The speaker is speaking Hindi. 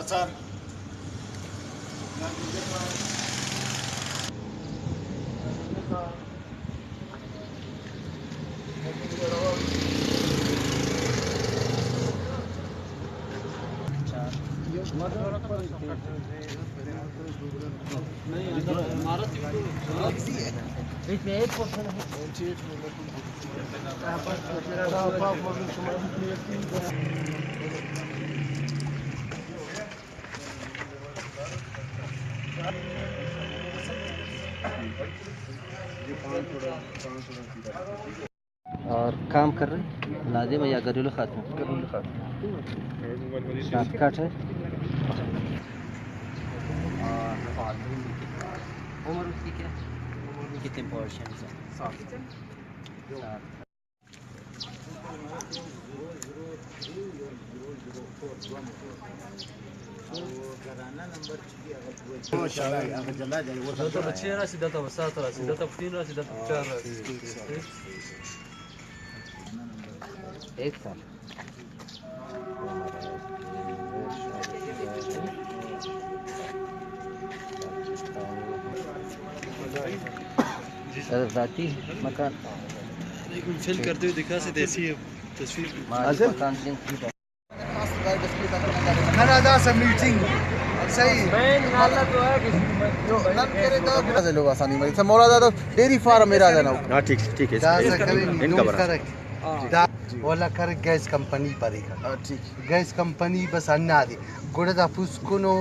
सर और काम कर रहे लाजिम या घरेलू खातून? शॉर्टकट है। उम्र उसकी क्या? कितने पोर्शन है? 7। बच्चे ना सीधा था 7 रहा सीधा था 3 रहा सीधा 4 रहा 1 साल जाती मकान फिल करते हुए दिखा से देसी तस्वीर मकान मीटिंग सही लोग आसानी में मौलाना तो डेयरी फार्म मेरा जाना हाँ ठीक है इनका बड़ा ओला कर गैस कंपनी परेगा ठीक गैस कंपनी बस अन्ना दी गुड़ दा पुस्कुनो